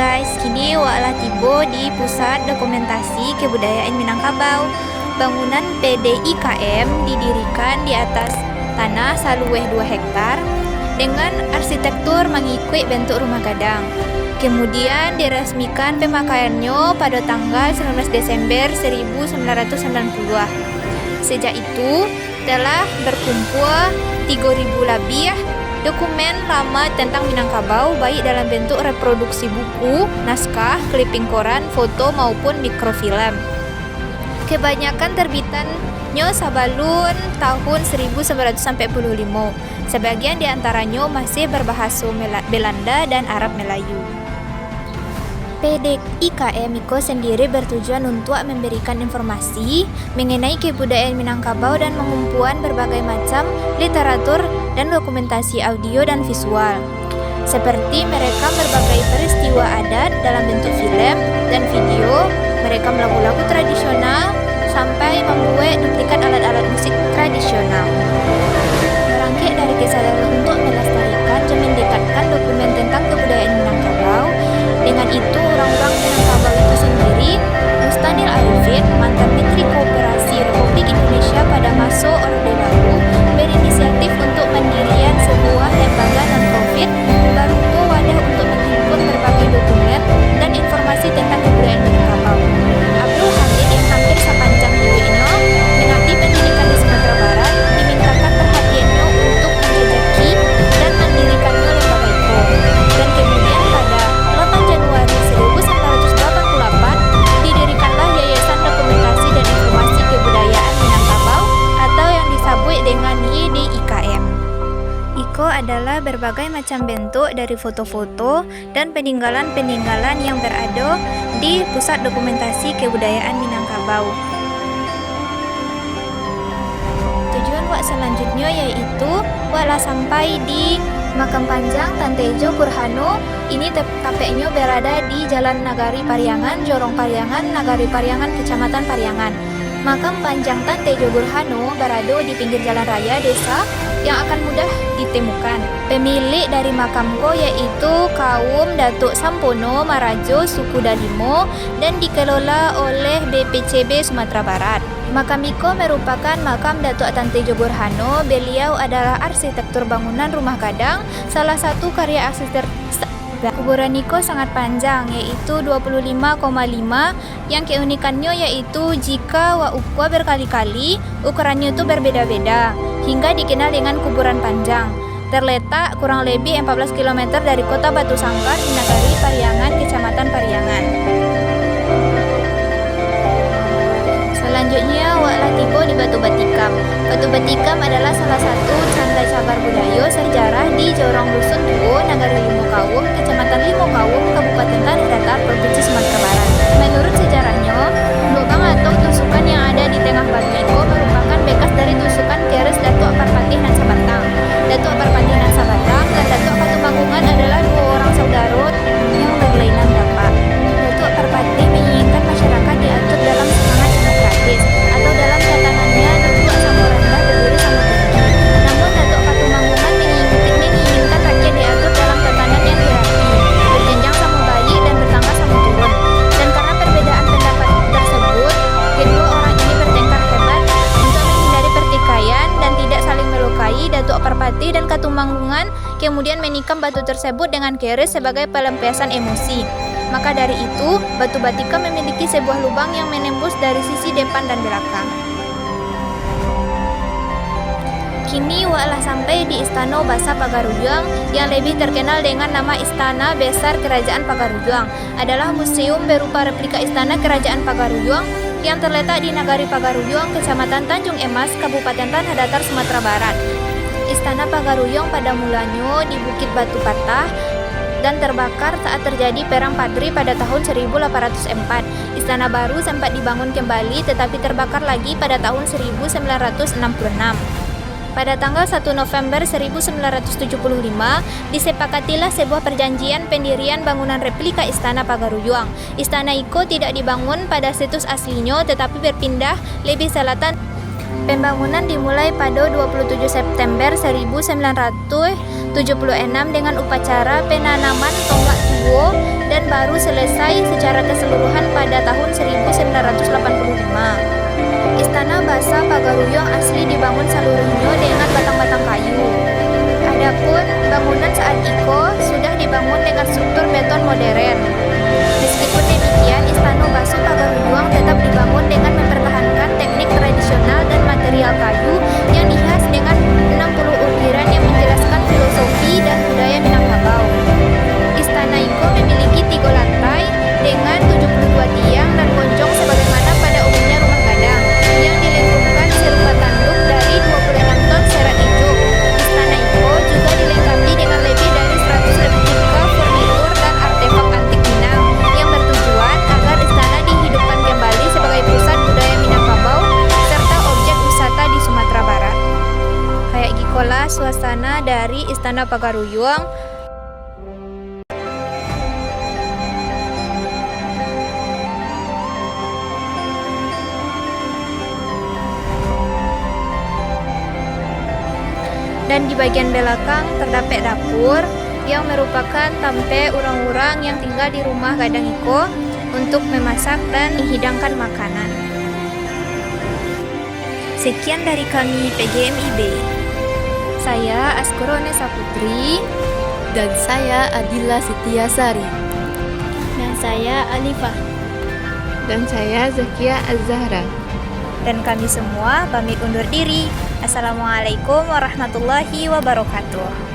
guys, kini waklah tiba di Pusat Dokumentasi Kebudayaan Minangkabau. Bangunan PDIKM didirikan di atas tanah saluweh 2 hektar dengan arsitektur mengikut bentuk rumah gadang. Kemudian diresmikan pemakaiannya pada tanggal 19 Desember 1990. Sejak itu telah berkumpul 3.000 lebih dokumen lama tentang Minangkabau, baik dalam bentuk reproduksi buku, naskah, clipping koran, foto maupun mikrofilm. Kebanyakan terbitannya sabalun tahun 1945. Sebagian di antaranya masih berbahasa Belanda dan Arab Melayu. PDIKM IKO sendiri bertujuan untuk memberikan informasi mengenai kebudayaan Minangkabau dan mengumpulkan berbagai macam literatur dan dokumentasi audio dan visual, seperti merekam berbagai peristiwa adat dalam bentuk film dan video, merekam lagu-lagu tradisional, sampai membuat duplikat alat-alat musik tradisional. Berangkat dari kesadaran untuk melestarikan dan mendekatkan dokumen tentang kebudayaan Minangkabau, dengan itu orang-orang Minangkabau itu sendiri, Mustanil Arifin, mantan Menteri Koperasi Republik Indonesia pada masa Orde Baru, berinisiatif untuk mendirikan sebuah lembaga non-profit berupa wadah untuk menghimpun berbagai dokumen dan informasi tentang kebudayaan Minangkabau. Abdul Hamid yang hampir sepanjang hidupnya mengabdi pendidikan di Sumatera Barat dimintakan perhatiannya untuk menjajaki dan mendirikannya lembaga itu. Dan kemudian pada 8 Januari 1988 didirikanlah Yayasan Dokumentasi dan Informasi Kebudayaan Minangkabau atau yang disebut dengan YDIKM. IKO adalah berbagai macam bentuk dari foto-foto dan peninggalan-peninggalan yang berada di Pusat Dokumentasi Kebudayaan Minangkabau. Tujuan wak selanjutnya yaitu waklah sampai di Makam Panjang Tan Tejo Burhano. Ini tepatnya berada di Jalan Nagari Pariangan, Jorong Pariangan, Nagari Pariangan, Kecamatan Pariangan. Makam Panjang Tan Tejo Burhano berada di pinggir jalan raya desa yang akan mudah ditemukan. Pemilik dari makamko yaitu kaum Datuk Sampono Marajo suku Dalimo dan dikelola oleh BPCB Sumatera Barat. Makam iko merupakan makam Datuk Tan Tejo Burhano. Beliau adalah arsitektur bangunan rumah gadang, salah satu karya arsitektur. Kuburan Niko sangat panjang, yaitu 25,5, yang keunikannya yaitu jika ukwa berkali-kali, ukurannya itu berbeda-beda, hingga dikenal dengan kuburan panjang. Terletak kurang lebih 14 km dari kota Batu Sangkar di Nagari Pariangan, Kecamatan Pariangan. Selanjutnya waklah tiba di Batu Batikam. Batu Batikam adalah salah satu canda cagar budaya sejarah di Jorong Dusun Tuo, Nagari Limo Kawung, Kecamatan Limo Kawung, Kabupaten Tanah Datar, Provinsi Sumatera Barat. Menurut sejarahnya, lubang atau tusukan yang ada di tengah batu itu merupakan bekas dari tusukan keris Datuk Parpatih Nan Sabatang. Datuk Parpatih Nan Sabatang dan Datuk Patumanggungan adalah 2 orang saudara yang berlainan bapa. Datuk Parpatih menginginkan masyarakat diatur dalam semangat demokratis atau dalam tatanannya duduk sama rendah, berdiri sama tinggi. Namun Datuk Patumanggungan menginginkan rakyat diatur dalam tatanan yang hierarki, berjenjang sama baik dan bertangga sama turun. Dan karena perbedaan pendapat tersebut, kedua orang ini bertengkar hebat. Untuk menghindari pertikaian dan tidak saling melukai, Datuk Parpatih dan Katumanggungan kemudian menikam batu tersebut dengan keris sebagai pelampiasan emosi. Maka dari itu, Batu Batikam memiliki sebuah lubang yang menembus dari sisi depan dan belakang. Kini waklah sampai di Istana Basa Pagaruyuang yang lebih terkenal dengan nama Istana Besar Kerajaan Pagaruyuang. Adalah museum berupa replika Istana Kerajaan Pagaruyuang yang terletak di Nagari Pagaruyuang, Kecamatan Tanjung Emas, Kabupaten Tanah Datar, Sumatera Barat. Istana Pagaruyuang pada mulanya di Bukit Batu Patah dan terbakar saat terjadi Perang Padri pada tahun 1804. Istana baru sempat dibangun kembali tetapi terbakar lagi pada tahun 1966. Pada tanggal 1 November 1975, disepakatilah sebuah perjanjian pendirian bangunan replika Istana Pagaruyuang. Istana iko tidak dibangun pada situs aslinya tetapi berpindah lebih selatan. Pembangunan dimulai pada 27 September 1976 dengan upacara penanaman tonggak tuo dan baru selesai secara keseluruhan pada tahun 1985. Istana Basa Pagaruyung asli dibangun seluruhnya dengan batang-batang kayu. Adapun bangunan saat itu sudah dibangun dengan struktur beton modern. Meskipun demikian, Istana Basa Pagaruyung tetap dibangun dengan mempertahankan teknik tradisional dan material kayu yang dihias dengan 60 ukiran yang menjelaskan filosofi dan budaya Minangkabau. Istana itu memiliki 3 lantai dengan 72 tiang dan gonjong sebagaimana pada umumnya rumah gadang yang dilengkungkan serupa tanduk dari 26 ton serat hijau. Istana itu juga dilengkapi dengan lebih dari 100 replika furnitur dan artefak antik Minang yang bertujuan agar istana dihidupkan kembali sebagai pusat budaya Minangkabau serta objek wisata di Sumatera Barat. Kayak gikola suasana dari Istana Pagaruyung. Dan di bagian belakang terdapat dapur yang merupakan tempat orang-orang yang tinggal di rumah gadang iko untuk memasak dan menghidangkan makanan. Sekian dari kami PGMIB. Saya Askoro Nesa Putri. Dan saya Adila Sitiasari. Dan saya Alifah. Dan saya Zakia Az-Zahra. Dan kami semua pamit undur diri. Assalamualaikum warahmatullahi wabarakatuh.